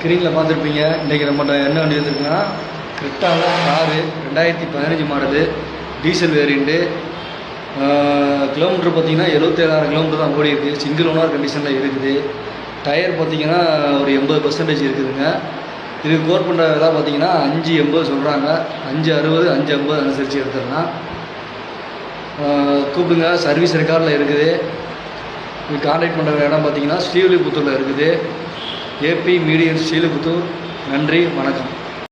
ஸ்க்ரீனில் பார்த்துருப்பீங்க. இன்றைக்கி நம்மகிட்ட என்ன வண்டி வந்துருக்குன்னா கிரெட்டாவில் car 2015 model diesel variant. Kilometre பார்த்திங்கன்னா 77,000 கிலோமீட்டர் தான் ஓடி இருக்குது. சிங்கிள் ஓனர் கண்டிஷனில் இருக்குது. டயர் பார்த்திங்கன்னா ஒரு 80% இருக்குதுங்க. இதுக்கு கோர் பண்ணுற விலை பார்த்திங்கன்னா 580 சொல்கிறாங்க. 560 550 அனுசரித்து எடுத்துடலாம். கூப்பிடுங்க, சர்வீஸ் ரெக்கார்டில் இருக்குது. இது கான்டாக்ட் பண்ணுற இடம் பார்த்திங்கன்னா ஸ்ரீவில்லிபுத்தூரில் இருக்குது. AB medium Srivilliputhur. நன்றி, வணக்கம்.